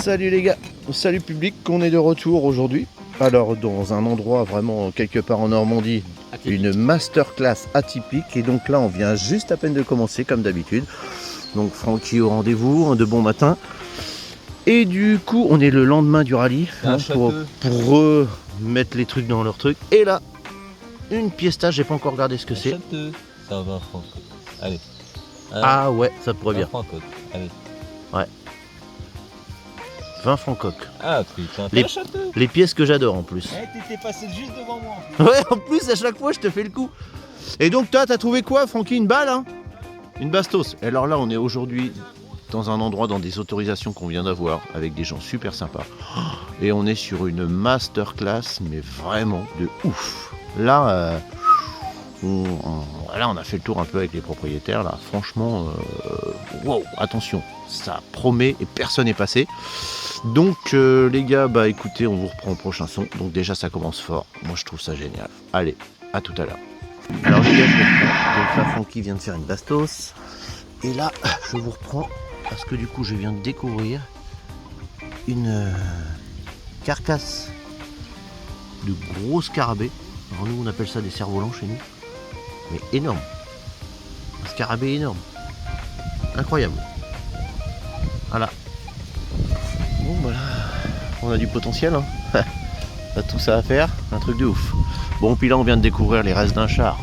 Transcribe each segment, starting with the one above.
Salut les gars, salut public, on est de retour aujourd'hui. Alors dans un endroit vraiment quelque part en Normandie, une masterclass atypique. Et donc là on vient juste à peine de commencer comme d'habitude. Donc Francky au rendez-vous, un de bon matin. Et du coup on est le lendemain du rallye pour remettre les trucs dans leurs trucs. Et là, une pièce-tâche, j'ai pas encore regardé ce que c'est. Ça va 20 francs. Allez. Ah ouais, ça pourrait bien. 20 francs coque. Allez. Ouais. 20 francs coque. Ah putain, les pièces que j'adore en plus. Eh, t'étais passé juste devant moi. Ouais, en plus à chaque fois je te fais le coup. Et donc toi, t'as trouvé quoi, Francky? Une balle, hein? Une bastos. Et alors là, on est aujourd'hui dans un endroit, dans des autorisations qu'on vient d'avoir, avec des gens super sympas. Et on est sur une masterclass, mais vraiment de ouf. Là, on a fait le tour un peu avec les propriétaires. Là, franchement, wow, attention, ça promet et personne n'est passé. Donc les gars, bah écoutez, on vous reprend au prochain son. Donc déjà, ça commence fort. Moi, je trouve ça génial. Allez, à tout à l'heure. Alors les gars, je vous reprends. Donc là, Francky vient de faire une bastos. Et là, je vous reprends parce que du coup, je viens de découvrir une carcasse de gros scarabée. Alors nous, on appelle ça des cerfs-volants chez nous. Mais énorme. Un scarabée énorme. Incroyable. Voilà. Bon, voilà. On a du potentiel. Hein. On a tout ça à faire. Un truc de ouf. Bon, puis là, on vient de découvrir les restes d'un char.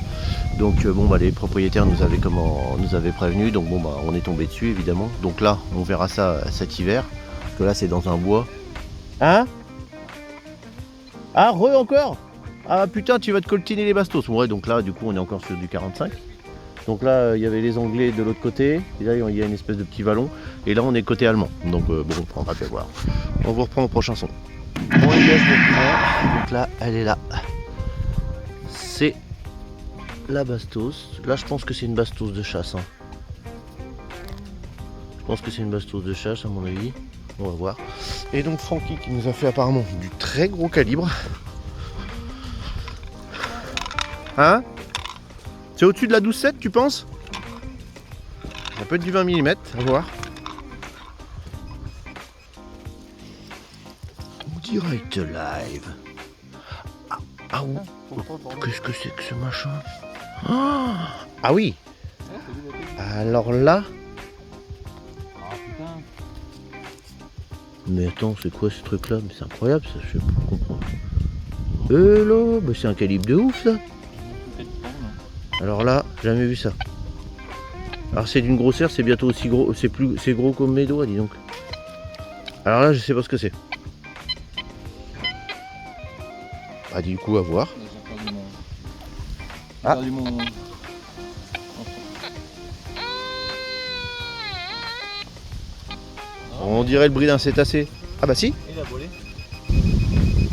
Donc, bon, bah, les propriétaires nous avaient prévenus. Donc, bon, bah, on est tombé dessus, évidemment. Donc là, on verra ça cet hiver. Parce que là, c'est dans un bois. Hein? Ah, encore? Ah putain, tu vas te coltiner les bastos. Ouais, donc là, du coup, on est encore sur du 45. Donc là, il y avait les Anglais de l'autre côté. Et là, il y a une espèce de petit vallon. Et là, on est côté allemand. Donc, bon, on va bien voir. On vous reprend au prochain son. Bon, les gars, je vous reprends. Donc là, elle est là. C'est la bastos. Là, je pense que c'est une bastos de chasse. Hein. Je pense que c'est une bastos de chasse, à mon avis. On va voir. Et donc, Francky qui nous a fait apparemment du très gros calibre. Hein? C'est au-dessus de la 12,7, tu penses? Ça peut être du 20 mm, à voir. En direct live. Ah oui. Qu'est-ce que c'est que ce machin? Ah oui. Alors là. Mais attends, c'est quoi ce truc là? Mais c'est incroyable ça, je sais pas comprendre. Hello, mais c'est un calibre de ouf ça. Alors là, jamais vu ça. Alors c'est d'une grosseur, c'est bientôt aussi gros, c'est gros comme mes doigts, dis donc. Alors là, je sais pas ce que c'est. Ah, du coup, à voir. Ah. On dirait le bruit d'un cétacé. Ah bah si. Il a volé.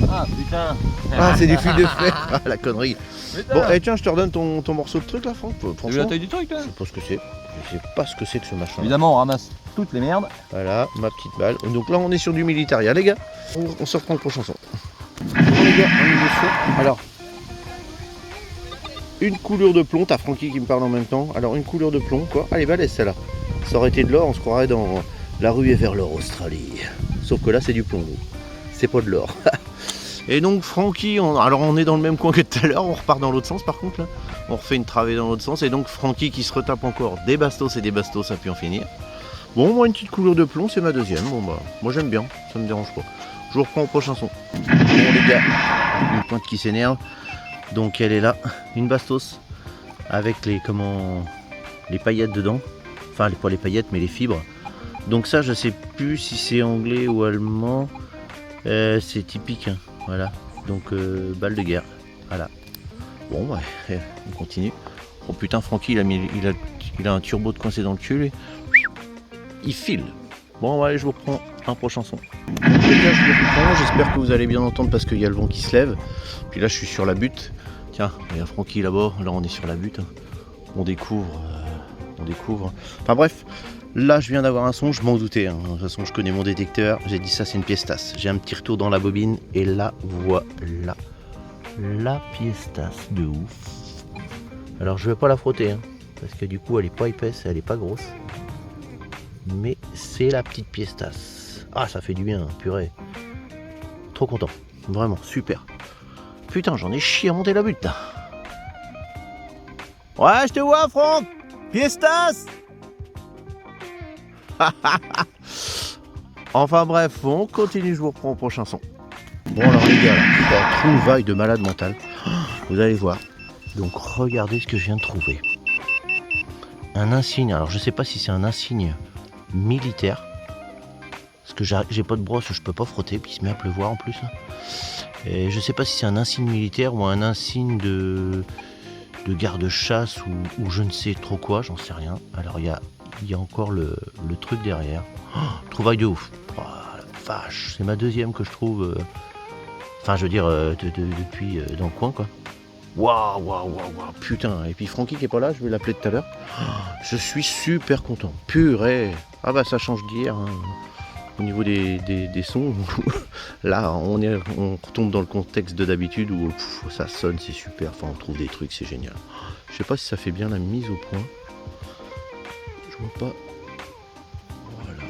Ah putain. Ah, c'est des fils de fer. Ah, la connerie. Putain. Bon, et tiens, je te redonne ton morceau de truc là, Franck. Tu as vu la Franchement, taille du truc là? je sais pas ce que c'est. Je sais pas ce que c'est que ce machin. Évidemment, on ramasse toutes les merdes. Voilà, ma petite balle. Donc là, on est sur du militaria, les gars. On se reprend le prochain son. Bon, les gars, on est son. Alors, une coulure de plomb. T'as Francky qui me parle en même temps. Alors, une couleur de plomb, quoi. Allez, balèze celle-là. Ça aurait été de l'or, on se croirait dans la rue est vers l'or, Australie. Sauf que là, c'est du plomb. C'est pas de l'or. Et donc, Francky, alors on est dans le même coin que tout à l'heure. On repart dans l'autre sens, par contre, là. On refait une travée dans l'autre sens. Et donc, Francky qui se retape encore des bastos et des bastos, ça peut en finir. Bon, moi, une petite couleur de plomb, c'est ma deuxième. Bon, bah, moi, j'aime bien. Ça me dérange pas. Je vous reprends au prochain son. Bon, les gars, une pointe qui s'énerve. Donc, elle est là. Une bastos. Avec les paillettes dedans. Enfin, pas les paillettes, mais les fibres. Donc, ça, je sais plus si c'est anglais ou allemand. C'est typique. Hein. Voilà. Donc, balle de guerre. Voilà. Bon, ouais, on continue. Oh putain, Francky, il a un turbo de coincé dans le cul. Il file. Bon, allez, je vous reprends un prochain son. Les gars, je vous reprends. J'espère que vous allez bien entendre parce qu'il y a le vent qui se lève. Puis là, je suis sur la butte. Tiens, il y a Francky là-bas. Là, on est sur la butte. On découvre. Enfin bref, là, je viens d'avoir un son. Je m'en doutais. Hein. De toute façon, je connais mon détecteur. J'ai dit ça, c'est une pièce tasse. J'ai un petit retour dans la bobine. Et là, voilà. La pièce tasse de ouf. Alors, je vais pas la frotter. Hein, parce que du coup, elle est pas épaisse. Elle est pas grosse. Mais c'est la petite pièce tasse. Ah, ça fait du bien, purée. Trop content, vraiment, super. Putain, j'en ai chié à monter la butte, là. Ouais, je te vois, Franck. Fiestas. Enfin bref, on continue, je vous reprends au prochain son. Bon alors les gars, là, trouvaille de malade mental. Vous allez voir. Donc regardez ce que je viens de trouver. Un insigne, alors je sais pas si c'est un insigne militaire. Parce que j'ai pas de brosse, je peux pas frotter, puis il se met à pleuvoir en plus. Et je sais pas si c'est un insigne militaire ou un insigne de garde-chasse ou je ne sais trop quoi, j'en sais rien. Alors il y a encore le truc derrière. Oh, trouvaille de ouf. Oh, la vache, c'est ma deuxième que je trouve. Enfin, je veux dire, depuis dans le coin, quoi. Waouh, waouh, waouh, waouh, putain. Et puis Francky qui est pas là, je vais l'appeler tout à l'heure. Je suis super content. Purée. Ah bah ça change d'hier. Hein. Au niveau des sons, là on retombe dans le contexte de d'habitude où ça sonne, c'est super. Enfin, on trouve des trucs, c'est génial. Je sais pas si ça fait bien la mise au point. Je vois pas. Voilà.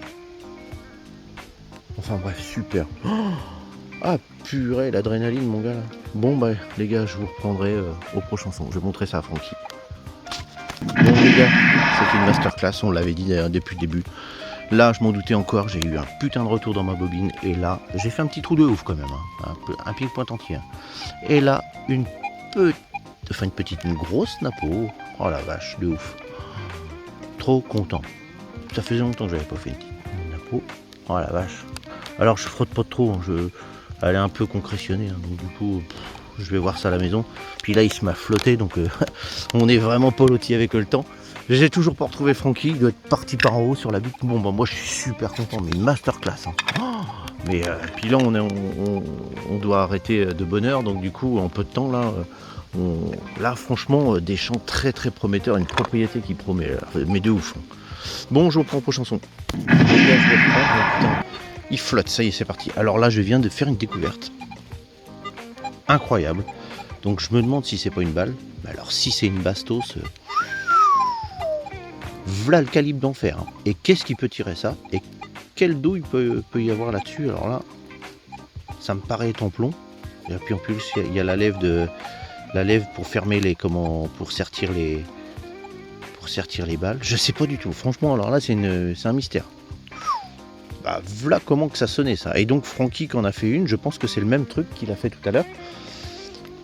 Enfin bref, super. Ah purée, l'adrénaline mon gars là. Bon bah les gars, je vous reprendrai au prochain son. Je vais montrer ça à Francky. Bon les gars, c'est une masterclass, on l'avait dit depuis le début. Là je m'en doutais encore, j'ai eu un putain de retour dans ma bobine. Et là, j'ai fait un petit trou de ouf quand même. Hein. Un ping-point entier. Et là, une grosse napo. Oh la vache, de ouf. Trop content. Ça faisait longtemps que j'avais pas fait une napo. Oh la vache. Alors je frotte pas trop, hein. Elle est un peu concrétionnée, hein. Donc du coup je vais voir ça à la maison. Puis là il se m'a flotté, donc on est vraiment pas lotis avec le temps. J'ai toujours pas retrouvé Francky, il doit être parti par en haut sur la butte. Bon bah moi je suis super content, mais une masterclass. Hein. Oh, mais puis là on doit arrêter de bonne heure, donc du coup en peu de temps là, là franchement des champs très très prometteurs, une propriété qui promet, mais de ouf. Hein. Bon, je reprends pour chanson. Il flotte, ça y est, c'est parti. Alors là, je viens de faire une découverte. Incroyable. Donc je me demande si c'est pas une balle. Alors si c'est une bastos, voilà le calibre d'enfer. Hein. Et qu'est-ce qui peut tirer ça? Et quelle douille peut y avoir là-dessus? Alors là, ça me paraît être en plomb. Et puis en plus, il y a la lève pour fermer pour sertir les balles. Je sais pas du tout. Franchement, alors là, c'est un mystère. Bah, voilà comment que ça sonnait ça. Et donc Francky qui en a fait une, je pense que c'est le même truc qu'il a fait tout à l'heure.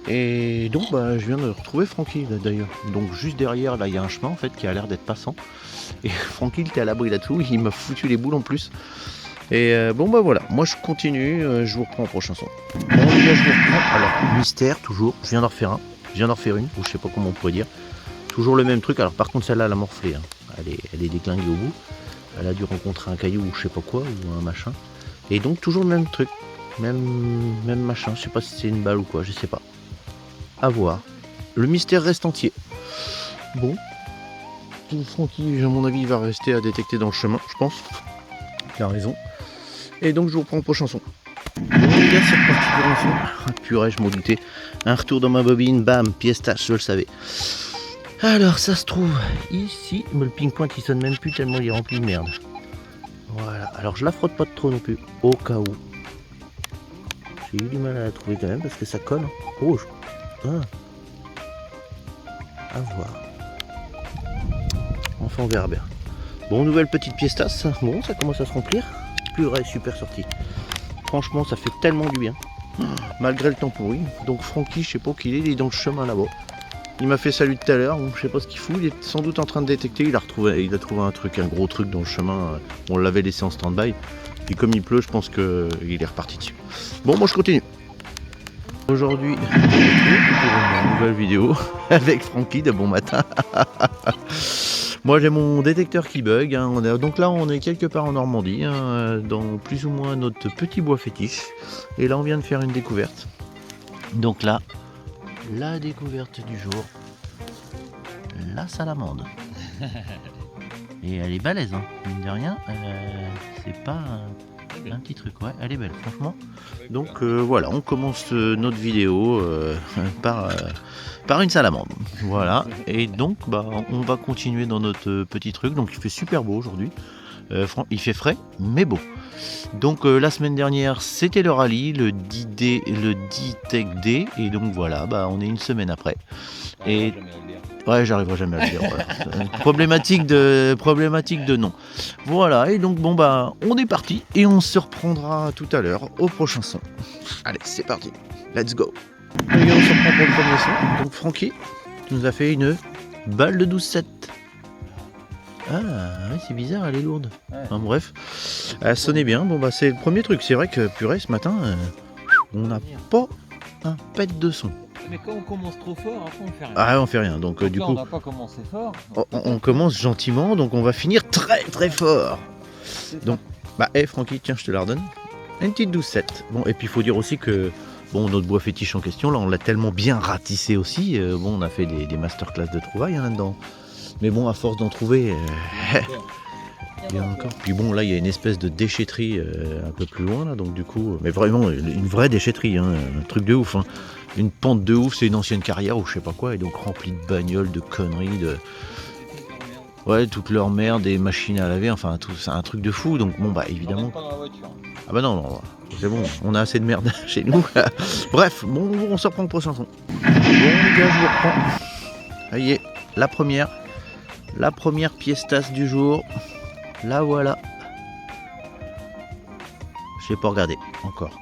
Et donc bah, je viens de retrouver Francky d'ailleurs. Donc juste derrière là il y a un chemin en fait qui a l'air d'être passant. Et Francky il était à l'abri là-dessous, il m'a foutu les boules en plus. Et bon bah voilà, moi je continue, je vous reprends au prochain son. Bon les gars, je vous reprends. Alors mystère toujours, je viens d'en refaire une, ou je sais pas comment on pourrait dire. Toujours le même truc, alors par contre celle-là elle a morflé, hein. Elle est déclinguée au bout. Elle a dû rencontrer un caillou ou je sais pas quoi, ou un machin. Et donc toujours le même truc, même machin, je sais pas si c'est une balle ou quoi, je sais pas. À voir. Le mystère reste entier. Bon. Francky, à mon avis, il va rester à détecter dans le chemin, je pense. Il a raison. Et donc je vous reprends au prochain son. Bon les gars, c'est reparti pour un son. Ah, purée, je m'en doutais. Un retour dans ma bobine, bam, pièce tâche, je le savais. Alors ça se trouve ici, mais le ping-point il sonne même plus tellement il est rempli de merde. Voilà, alors je la frotte pas trop non plus, au cas où. J'ai eu du mal à la trouver quand même parce que ça colle. Oh, à voir. Enfin on verra bien. Bon, nouvelle petite pièce-tasse. Bon, ça commence à se remplir. Purée, super sortie. Franchement, ça fait tellement du bien. Malgré le temps pourri. Donc Francky, je sais pas qu'il est, il est dans le chemin là-bas. Il m'a fait salut tout à l'heure, je sais pas ce qu'il fout, il est sans doute en train de détecter, il a trouvé un gros truc dans le chemin, on l'avait laissé en stand-by, puis comme il pleut, je pense qu'il est reparti dessus. Bon, moi je continue. Aujourd'hui, pour une nouvelle vidéo avec Francky de bon matin. Moi j'ai mon détecteur qui bug, hein. Donc là on est quelque part en Normandie, hein, dans plus ou moins notre petit bois fétiche, et là on vient de faire une découverte. Donc là, la découverte du jour, la salamande. Et elle est balèze, hein. Mine de rien, c'est pas un petit truc, ouais, elle est belle, franchement. Donc voilà, on commence notre vidéo par une salamande. Voilà, et donc bah, on va continuer dans notre petit truc. Donc il fait super beau aujourd'hui, il fait frais, mais beau. Donc la semaine dernière c'était le rallye, le 10D, le 10 Tech D, et donc voilà, bah, on est une semaine après. Et ouais, j'arriverai jamais à le dire. Voilà. problématique de nom. Voilà, et donc bon bah on est parti et on se reprendra tout à l'heure au prochain son. Allez, c'est parti, let's go. Les gars, on se reprend pour le premier son. Donc Francky, tu nous as fait une balle de 12-7. Ah ouais, c'est bizarre, elle est lourde. Ouais. Enfin, bref, elle sonnait bien. Bon bah c'est le premier truc. C'est vrai que purée ce matin, on n'a pas un pet de son. Mais quand on commence trop fort, après on fait rien. Ah, on fait rien. Donc du là, coup, on n'a pas commencé fort. On commence gentiment, donc on va finir très très fort. Donc, bah, Francky, tiens, je te la redonne. Une petite 12-7. Bon, et puis il faut dire aussi que bon, notre bois fétiche en question, là, on l'a tellement bien ratissé aussi. Bon, on a fait des masterclass de trouvailles hein, là-dedans. Mais bon, à force d'en trouver, il y en a encore. Puis bon, là, il y a une espèce de déchetterie un peu plus loin, là, donc du coup, mais vraiment une vraie déchetterie, hein, un truc de ouf. Hein. Une pente de ouf, c'est une ancienne carrière ou je sais pas quoi, et donc remplie de bagnoles, de conneries, de. Ouais, toute leur merde, des machines à laver, enfin, tout, c'est un truc de fou, donc bon, bah évidemment. Pas dans la voiture. Ah bah non, c'est bon, on a assez de merde chez nous. Bref, bon, on se reprend pour le chanson. Bon, les gars, je vous reprends. Ça y est, la première pièce-tasse du jour. La voilà. Je n'ai pas regardé encore.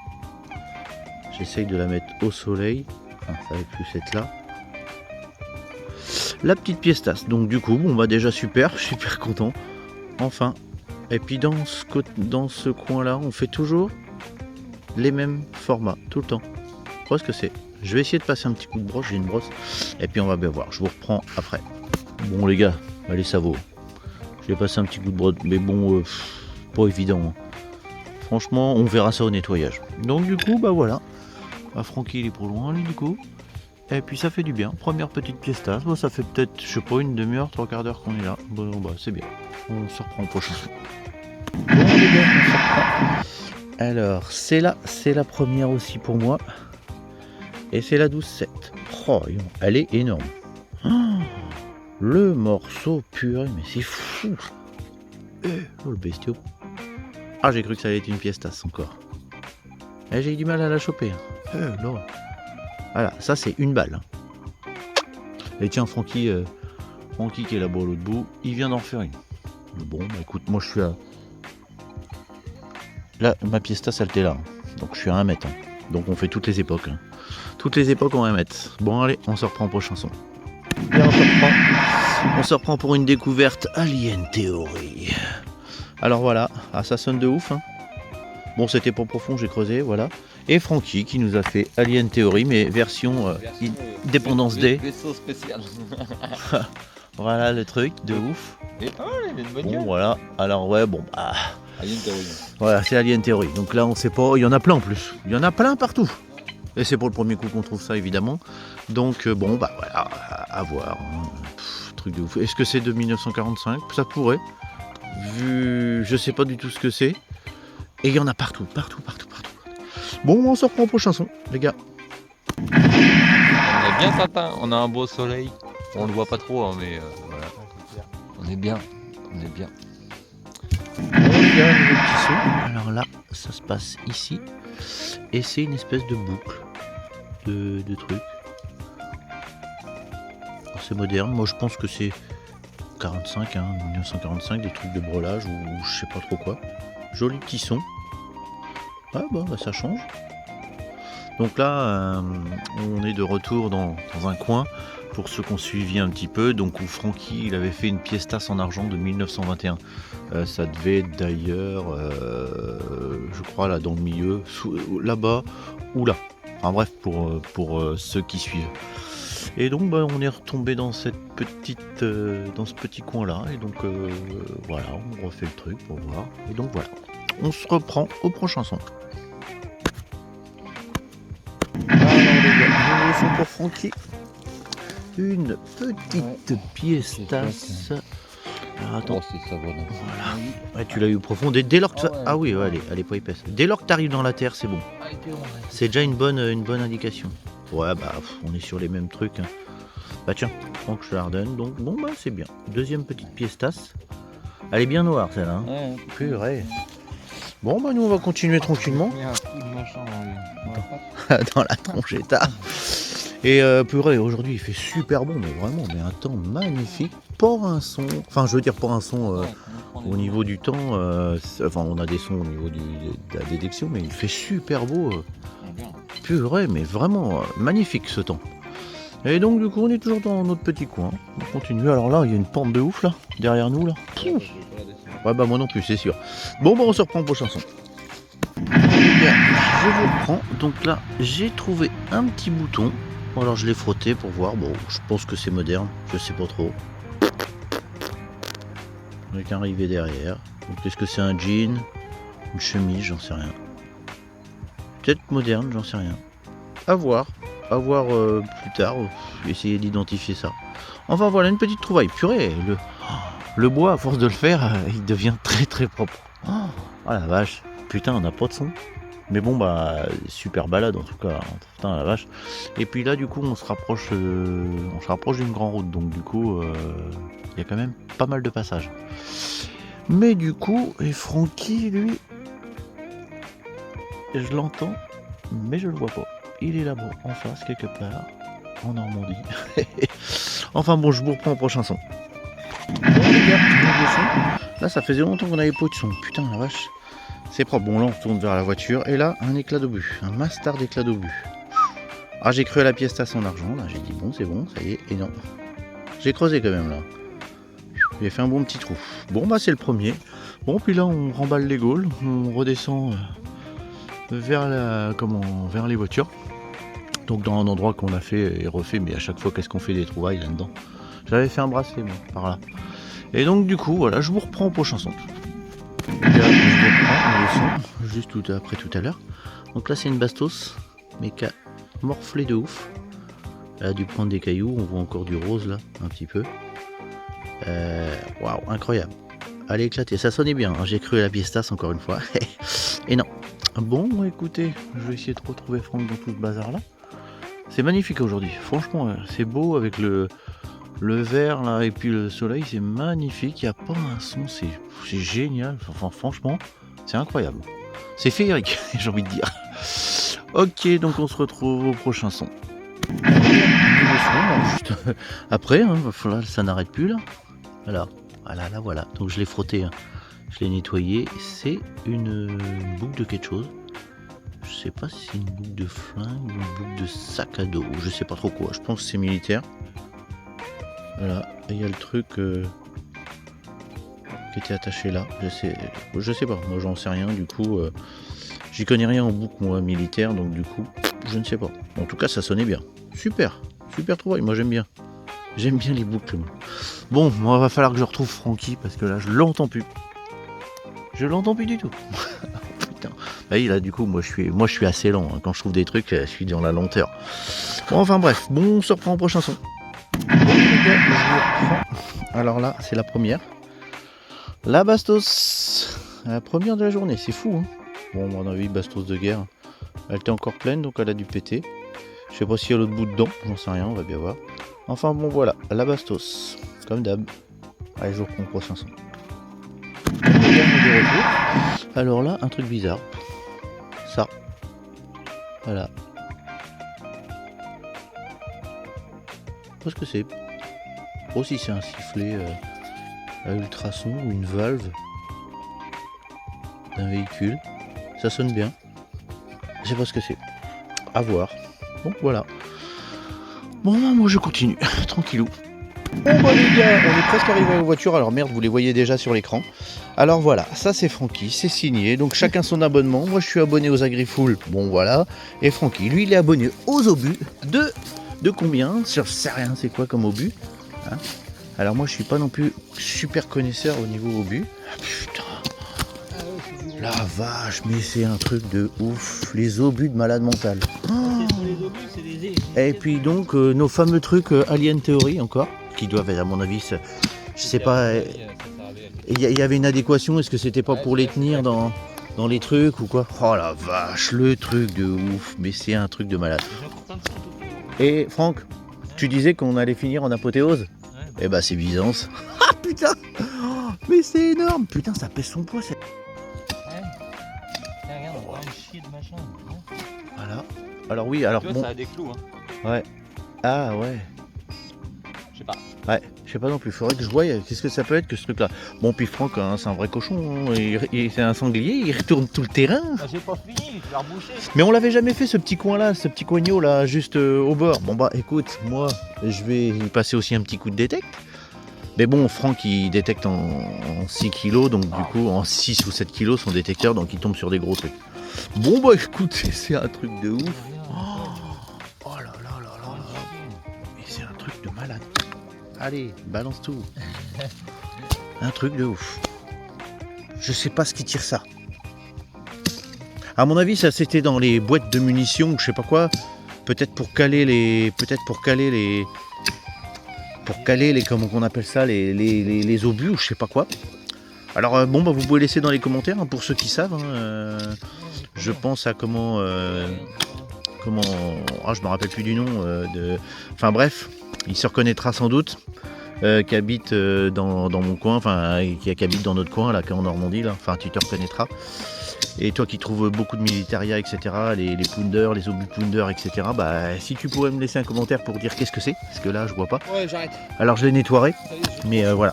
J'essaye de la mettre au soleil. Enfin, ça va plus être là. La petite pièce-tasse. Donc du coup, bon bah déjà super, je suis super content. Enfin. Et puis dans ce coin-là, on fait toujours les mêmes formats, tout le temps. Je vois ce que c'est. Je vais essayer de passer un petit coup de brosse, j'ai une brosse. Et puis on va bien voir. Je vous reprends après. Bon les gars, allez ça vaut. Je vais passer un petit coup de brosse, mais bon, pas évident. Hein. Franchement, on verra ça au nettoyage. Donc du coup, bah voilà. Bah, Francky il est pour loin lui du coup. Et puis ça fait du bien. Première petite pièce tasse. Bon, ça fait peut-être, je sais pas, une demi-heure, 3/4 d'heure qu'on est là. Bon bah c'est bien. On se reprend au prochain. Bon les gars, on se reprend. Alors, c'est la première aussi pour moi. Et c'est la 12-7. Oh, elle est énorme. Oh, le morceau purée, mais c'est fou. Oh le bestiau. Ah, j'ai cru que ça allait être une pièce tasse encore. Et j'ai eu du mal à la choper. Non. Voilà, ça c'est une balle. Et tiens, Francky qui est là-bas à l'autre bout, il vient d'en faire une. Bon, bah écoute, moi je suis à... Là, ma pièce tasse, elle était là. Donc je suis à 1 mètre. Hein. Donc on fait toutes les époques. Hein. Toutes les époques on va mettre. Bon allez, on se reprend pour chanson. Bien, on se reprend pour une découverte Alien Theory. Alors voilà, ah, ça sonne de ouf. Hein. Bon, c'était pas profond, j'ai creusé, voilà. Et Francky qui nous a fait Alien Theory, mais version Dépendance Day. Vaisseau spécial. Voilà le truc de ouf. Et il a une bonne bon, gueule. voilà, alors ouais, bon, bah. Alien Theory. Voilà, c'est Alien Theory. Donc là, on sait pas, il y en a plein en plus. Il y en a plein partout. Et c'est pour le premier coup qu'on trouve ça, évidemment. Donc, bon, bah voilà, à voir. Hein. Truc de ouf. Est-ce que c'est de 1945 ? Ça pourrait. Vu, je sais pas du tout ce que c'est. Et il y en a partout. Bon, on se reprend pour chanson, les gars. On est bien sympa, on a un beau soleil. On le voit pas trop, hein, mais voilà. On est bien. Bon, les gars, nouveau petit son. Alors là, ça se passe ici. Et c'est une espèce de boucle de trucs. C'est moderne. Moi, je pense que c'est 45, hein, 1945, des trucs de brelage ou je sais pas trop quoi. Joli petit son. Ah bah ça change. Donc là, on est de retour dans un coin pour ceux qui ont suivi un petit peu. Donc où Francky, il avait fait une pièce tasse en argent de 1921. Ça devait être d'ailleurs, je crois là dans le milieu, là-bas ou là. Enfin bref, pour ceux qui suivent. Et donc bah, on est retombé dans cette petite, dans ce petit coin là. Et donc voilà, on refait le truc pour voir. Et donc voilà, on se reprend au prochain son. Alors les gars, nouveau son pour Francky. Une petite pièce tasse. Alors, attends. Oh, c'est savonnant. Voilà. Ouais, tu l'as eu profond. Dès lors que ah oui, ouais, elle est pas épaisse. Dès lors que tu arrives dans la terre, c'est bon. C'est déjà une bonne indication. Ouais, bah, on est sur les mêmes trucs. Hein. Bah tiens, Franck, je la redonne. Donc, bon, bah, c'est bien. Deuxième petite pièce tasse. Elle est bien noire, celle-là. Hein. Ouais. Purée. Bon bah nous on va continuer tranquillement. Il y a un coup de machin dans les... Dans la tronchetta. Et purée, aujourd'hui il fait super bon, mais vraiment, mais un temps magnifique. Pour un son, enfin je veux dire pour un son au niveau du temps, enfin on a des sons au niveau de la détection, mais il fait super beau. Purée, mais vraiment magnifique ce temps. Et donc du coup on est toujours dans notre petit coin. On continue. Alors là il y a une pente de ouf là, derrière nous là. Ouais bah moi non plus c'est sûr. Bon bah on se reprend au prochain son. Je vous reprends. Donc là j'ai trouvé un petit bouton. Alors je l'ai frotté pour voir. Bon je pense que c'est moderne. Je sais pas trop. Avec un rivet derrière. Donc est-ce que c'est un jean? Une chemise? J'en sais rien. Peut-être moderne, j'en sais rien. À voir. À voir plus tard. Essayer d'identifier ça. Enfin voilà une petite trouvaille. Purée, le bois à force de le faire, il devient très très propre. Oh la vache. Putain on n'a pas de son. Mais bon bah super balade en tout cas. Putain la vache. Et puis là du coup on se rapproche d'une grande route. Donc du coup il y a quand même pas mal de passages. Mais du coup, et Francky lui, je l'entends, mais je le vois pas. Il est là-bas, en face, quelque part, en Normandie. Enfin bon, je vous reprends au prochain son. Bon les gars, nouveau son. Là, ça faisait longtemps qu'on avait pas de son. Putain la vache. C'est propre. Bon là, on tourne vers la voiture. Et là, un éclat d'obus. Un master d'éclat d'obus. Ah, j'ai cru à la pièce à son argent. Là, j'ai dit bon, c'est bon, ça y est. Et non. J'ai creusé quand même là. J'ai fait un bon petit trou. Bon bah c'est le premier. Bon puis là on remballe les gaules, on redescend vers les voitures. Donc dans un endroit qu'on a fait et refait, mais à chaque fois qu'est-ce qu'on fait des trouvailles là-dedans. J'avais fait un bracelet moi, par là. Et donc du coup voilà, je vous reprends au prochain son. Je vous reprends le son, juste tout après tout à l'heure. Donc là c'est une bastos, mais qui a morflé de ouf. Elle a dû prendre des cailloux, on voit encore du rose là, un petit peu. Waouh, incroyable. Elle est éclatée, ça sonnait bien. J'ai cru à la pièce tasse encore une fois. Et non. Bon, écoutez, je vais essayer de retrouver Franck dans tout ce bazar là. C'est magnifique aujourd'hui. Franchement, c'est beau avec le vert là et puis le soleil, c'est magnifique. Il n'y a pas un son, c'est génial. Enfin, franchement, c'est incroyable. C'est féerique, j'ai envie de dire. Ok, donc on se retrouve au prochain son. Juste après, hein, là, ça n'arrête plus là. Voilà. Donc je l'ai frotté, hein. Je l'ai nettoyé. C'est une boucle de quelque chose. Je sais pas si c'est une boucle de flingue ou une boucle de sac à dos. Je sais pas trop quoi. Je pense que c'est militaire. Voilà. Et il y a le truc qui était attaché là. Je sais pas. Moi j'en sais rien. Du coup, j'y connais rien en boucle moi militaire. Donc du coup, je ne sais pas. En tout cas, ça sonnait bien. Super trouvaille. Moi j'aime bien. J'aime bien les boucles. Bon, moi va falloir que je retrouve Francky parce que là je l'entends plus. Je l'entends plus du tout. Putain. Bah oui, là du coup moi je suis assez lent. Hein. Quand je trouve des trucs, je suis dans la lenteur. Bon, enfin bref, bon on se reprend au prochain son. Bon, les gars, je vous reprends. Alors là, c'est la première. La bastos. La première de la journée, c'est fou hein. Bon, à mon avis, bastos de guerre. Elle était encore pleine, donc elle a dû péter. Je sais pas s'il y a l'autre bout dedans, j'en sais rien, on va bien voir. Enfin bon voilà, la bastos, comme d'hab. Allez, je reprends le prochain son. Alors là, un truc bizarre. Ça. Voilà. Je sais pas ce que c'est. Oh si c'est un sifflet à ultrason ou une valve d'un véhicule. Ça sonne bien. Je sais pas ce que c'est. À voir. Bon voilà. Bon moi je continue. Tranquillou. Bon bah les gars, on est presque arrivé à la voiture, alors merde, vous les voyez déjà sur l'écran. Alors voilà, ça c'est Francky, c'est signé, donc chacun son abonnement. Moi je suis abonné aux Agrifull, bon voilà. Et Francky, lui il est abonné aux obus de combien? Je sais rien, c'est quoi comme obus hein. Alors moi je suis pas non plus super connaisseur au niveau obus. Ah, putain. La vache, mais c'est un truc de ouf, les obus de malade mental. Et puis donc nos fameux trucs Alien Theory encore, qui doivent être à mon avis, je sais pas, il y avait une adéquation, est-ce que c'était pas pour les tenir dans les trucs ou quoi? Oh la vache, le truc de ouf, mais c'est un truc de malade. Et Franck, tu disais qu'on allait finir en apothéose? Eh bah c'est Byzance. Ah putain, mais c'est énorme, putain ça pèse son poids. un chier de machin. Voilà. Alors oui, alors Tu vois, bon. ça a des clous. Hein. Ouais. Ah ouais. Je sais pas. Ouais, je sais pas non plus. Faudrait que je voie qu'est-ce que ça peut être que ce truc-là. Bon, puis Franck, hein, c'est un vrai cochon. Hein. C'est un sanglier, il retourne tout le terrain. Bah, j'ai pas fini, je vais reboucher. Mais on l'avait jamais fait ce petit coin-là, ce petit coignot là, juste au bord. Bon bah écoute, moi, je vais y passer aussi un petit coup de détecte. Mais bon, Franck il détecte en 6 kilos, donc du coup en 6 ou 7 kilos son détecteur, donc il tombe sur des gros trucs. Bon bah écoute, c'est un truc de ouf. Oh là là là là là. Mais c'est un truc de malade. Allez, balance tout. Un truc de ouf. Je sais pas ce qui tire ça. À mon avis, ça c'était dans les boîtes de munitions ou je sais pas quoi. Peut-être pour caler les. Comment on appelle ça, les obus ou je sais pas quoi. Alors bon bah vous pouvez laisser dans les commentaires hein, pour ceux qui savent. Hein, je pense à comment. Ah je me rappelle plus du nom de. Enfin bref, il se reconnaîtra sans doute. Qui habite dans mon coin, enfin qui habite dans notre coin là, en Normandie là. Enfin tu te reconnaîtras. Et toi qui trouves beaucoup de militaria, etc., les pounders, les obus pounders, etc., bah si tu pourrais me laisser un commentaire pour dire qu'est-ce que c'est, parce que là je vois pas. Ouais, j'arrête. Alors je l'ai nettoieré, mais voilà.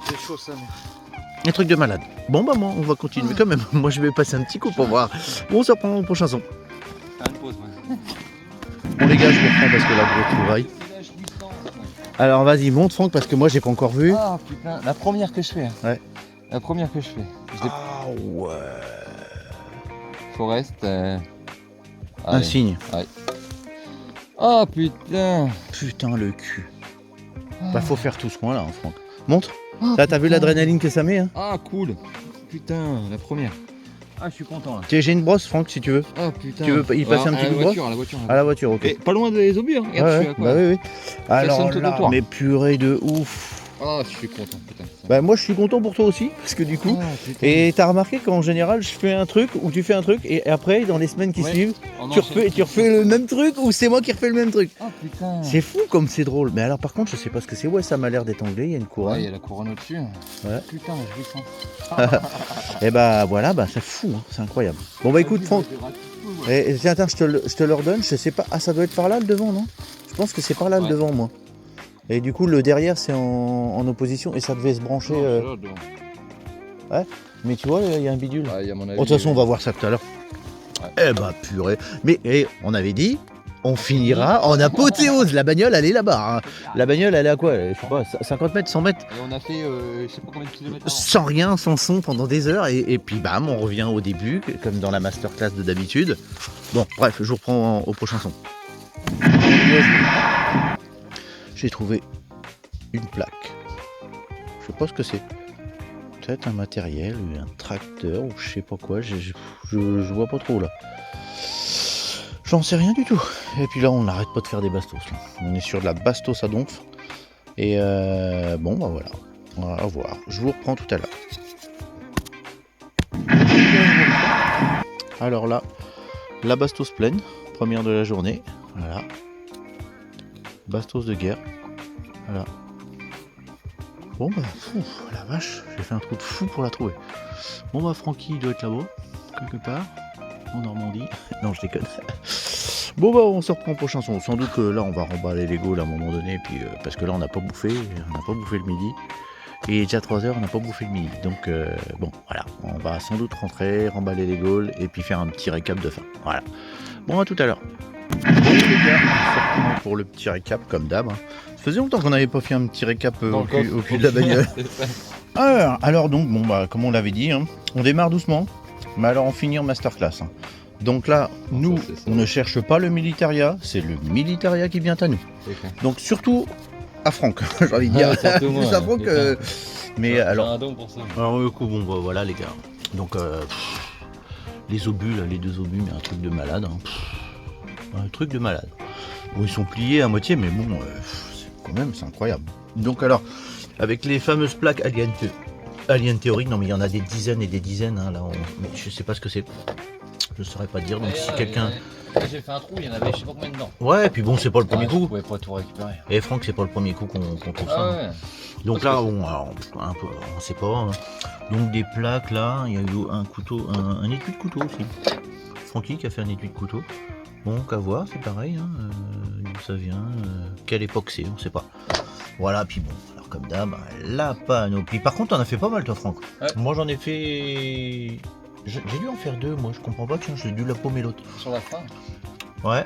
C'est chaud ça, mais. Un truc de malade. Bon bah moi on va continuer quand même. Moi je vais passer un petit coup pour voir. Bon, on se reprend au prochain son. Faire une pause, moi. Bon les gars, je reprends parce que là je retrouverai. Alors vas-y, monte Franck parce que moi j'ai pas encore vu. Ah putain, la première que je fais. Ouais. La première que je fais. Ah ouais. Forest. Un allez. signe. Oh putain. Putain le cul. Bah faut faire tout ce coin là, hein, Franck. Montre. Oh, Là t'as vu putain. l'adrénaline que ça met hein. Ah cool. Putain, la première. Ah je suis content là. Tiens, j'ai une brosse Franck si tu veux. Ah putain. Tu veux y passer un petit coup de brosse à la voiture. À la voiture, ok. Et pas loin des obus, hein. Regarde, Ouais, je suis ouais, à quoi. bah oui, oui. Alors sonne tout là, autour. mais purée de ouf. Ah je suis content, putain. Bah moi je suis content pour toi aussi, parce que du coup... Ah, putain. Et t'as remarqué qu'en général je fais un truc, ou tu fais un truc, et après dans les semaines qui Ouais. suivent, Oh, non, tu refais le même truc, ou c'est moi qui refais le même truc. Ah putain. C'est fou comme c'est drôle. Mais alors par contre je sais pas ce que c'est, ouais ça m'a l'air d'être anglais, il y a une Ouais, couronne. il y a la couronne au-dessus. Ouais. Putain, je descends. Et bah voilà, bah c'est fou, hein, c'est incroyable. Bon bah écoute Franck, tiens, attends, je te le redonne, je sais pas, ah ça doit être par là le devant non? Je pense que c'est par là le Ouais. devant moi. Et du coup le derrière c'est en opposition et ça devait se brancher. Mais tu vois, il y a un bidule. Ouais, il y a mon avis. De toute façon, on va voir ça tout à l'heure. Ouais. Eh bah purée. Mais on avait dit, on finira en apothéose. La bagnole, elle est là-bas. Hein. La bagnole, elle est à quoi? Je sais pas, 50 mètres, 100 mètres. Et on a fait, je sais pas combien de kilomètres. Sans rien, sans son pendant des heures. Et puis bam, on revient au début, comme dans la masterclass de d'habitude. Bon, bref, je vous reprends au prochain son. J'ai trouvé une plaque. Je sais pas ce que c'est. Peut-être un matériel, un tracteur ou je sais pas quoi. Je vois pas trop là. J'en sais rien du tout. Et puis là, on n'arrête pas de faire des bastos. Là. On est sur de la bastos à donf. Et bon, bah voilà. On va voir. Je vous reprends tout à l'heure. Alors là, la bastos pleine, première de la journée. Voilà. Bastos de guerre. Voilà. Bon bah, la vache, j'ai fait un trou de fou pour la trouver. Bon bah, Francky doit être là-bas, quelque part, en Normandie. Non, je déconne. Bon bah, on se reprend au prochain son. Sans doute que là, on va remballer les Gaules à un moment donné, puis, parce que là, on n'a pas bouffé le midi. Et il est déjà 3h, on n'a pas bouffé le midi. Donc, bon, voilà, on va sans doute rentrer, remballer les Gaules, et puis faire un petit récap de fin. Voilà. Bon, à tout à l'heure. Bon les gars, on se reprend pour le petit récap, comme d'hab. Hein. Ça faisait longtemps qu'on n'avait pas fait un petit récap au cul de la bagnole. Alors donc, bon bah comme on l'avait dit, hein, on démarre doucement, mais alors on finit en masterclass. Hein. Donc là, nous, on ne cherche pas le militaria, c'est le militaria qui vient à nous. Donc surtout à Franck, j'ai envie de dire. Plus à Franck, mais alors. Un don pour ça. Alors du coup, bon bah, voilà les gars. Donc les obus, là, les 2 obus, mais un truc de malade. Hein. Un truc de malade. Bon, ils sont pliés à moitié, mais bon, quand même, c'est incroyable. Donc alors, avec les fameuses plaques Alien Theory, non mais il y en a des dizaines et des dizaines, hein, là, mais je sais pas ce que c'est. je saurais pas dire. Donc si quelqu'un... J'ai fait un trou, il y en avait je sais pas combien dedans. Ouais, et puis bon, c'est pas le premier Je coup. pouvais pas tout récupérer. Et Franck, c'est pas le premier coup qu'on trouve ça. Ah ouais. Donc là, bon, alors, un peu, on sait pas. Hein. Donc des plaques là, il y a eu un couteau, un étui de couteau aussi. Francky qui a fait un étui de couteau. Bon, qu'à voir, c'est pareil. Hein, d'où ça vient, quelle époque c'est, on sait pas. Voilà, puis bon, alors comme d'hab, la panoplie. Par contre, on a fait pas mal toi, Franck. Ouais. Moi, j'en ai fait. J'ai dû en faire 2, moi, je comprends pas, tiens, j'ai dû la paumer l'autre. Sur la fin. Ouais,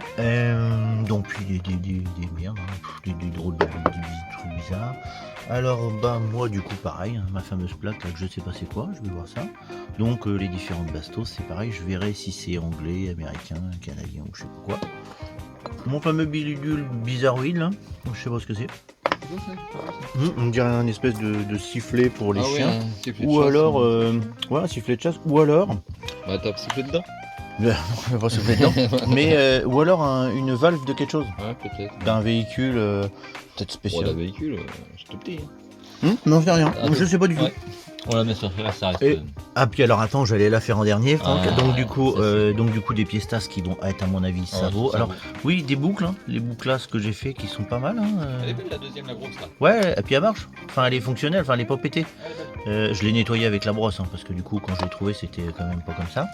donc puis des merdes, hein, des drôles de trucs bizarres. Alors bah moi du coup pareil, hein, ma fameuse plaque là que je sais pas c'est quoi, je vais voir ça. Donc les différentes bastos c'est pareil, je verrai si c'est anglais, américain, canadien ou je sais pas quoi. Mon fameux bidule bizarroïde là, je sais pas ce que c'est. On dirait un espèce de sifflet pour les chiens. Ouais, un sifflet de Ou chasse, alors, hein. ouais un sifflet de chasse, ou alors... Bah t'as sifflé dedans. On va pas siffler dedans. Mais ou alors une valve de quelque chose. Ouais, peut-être. D'un véhicule peut-être Pour spécial. le véhicule, c'est tout petit. Hein. Non, je sais rien. Ah, Je sais pas du tout. Ouais. On la met sur ça reste. Et- Ah puis alors attends, j'allais la faire en dernier, Franck. Ah, donc ça, du coup des pièces tasses qui vont être à mon avis ça vaut. Alors oui des boucles, hein, les bouclasses que j'ai fait qui sont pas mal. Hein, Elle est belle la deuxième, la grosse là. Ouais, et puis elle marche. Enfin elle est fonctionnelle, enfin elle est pas pétée. Elle est belle. Je l'ai nettoyée avec la brosse, hein, parce que du coup quand je l'ai trouvé c'était quand même pas comme ça.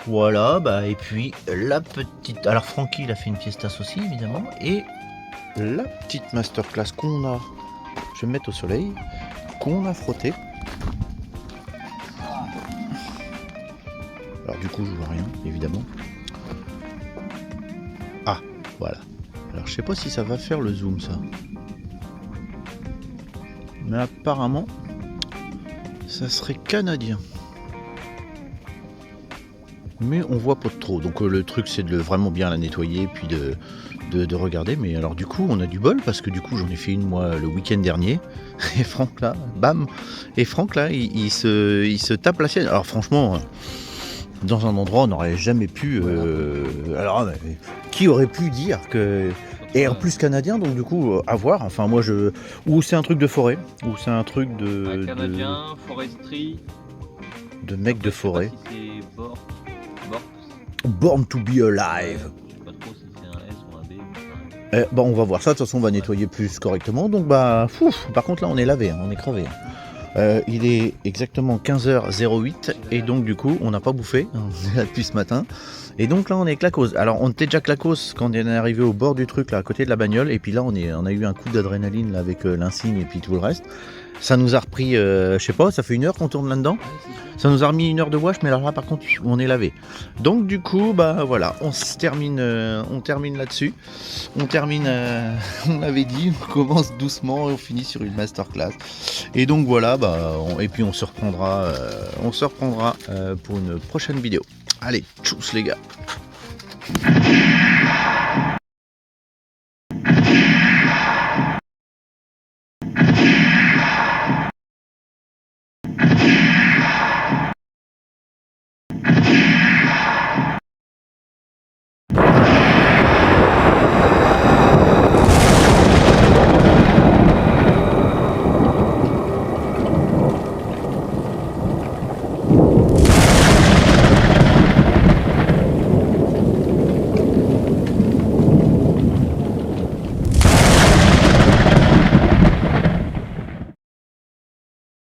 Voilà, bah et puis la petite. Alors Francky il a fait une pièce tasse aussi évidemment. Et la petite masterclass qu'on a, je vais me mettre au soleil, qu'on a frotté. Alors du coup je vois rien évidemment. Ah voilà. Alors je sais pas si ça va faire le zoom ça. Mais apparemment ça serait canadien. Mais on voit pas de trop. Donc le truc c'est de vraiment bien la nettoyer puis de regarder. Mais alors du coup on a du bol parce que du coup j'en ai fait une moi le week-end dernier. Et Franck là, bam. Et Franck là il se tape la sienne. Alors franchement dans un endroit on n'aurait jamais pu. Alors mais, qui aurait pu dire que. Et en plus canadien donc du coup à voir. Enfin moi je. Ou c'est un truc de forêt. Ou c'est un truc de. Canadien, foresterie. De mec de forêt. Je sais pas si c'est Bort. Born to be alive. Je sais pas trop si c'est un S ou un B. Bah on va voir ça, de toute façon on va nettoyer plus correctement. Donc bah par contre là on est lavé, hein, on est crevé. Il est exactement 15h08 et donc du coup on n'a pas bouffé, on est là depuis ce matin. Et donc là on est clacos. Alors on était déjà clacos quand on est arrivé au bord du truc là à côté de la bagnole. Et puis là on a eu un coup d'adrénaline là, avec l'insigne et puis tout le reste. Ça nous a repris, je sais pas, ça fait 1 heure qu'on tourne là-dedans. Ça nous a remis 1 heure de wash, mais alors là par contre on est lavé. Donc du coup bah voilà, on termine là-dessus. On termine, on avait dit, on commence doucement et on finit sur une masterclass. Et donc voilà, et puis on se reprendra pour une prochaine vidéo. Allez, tchuss les gars.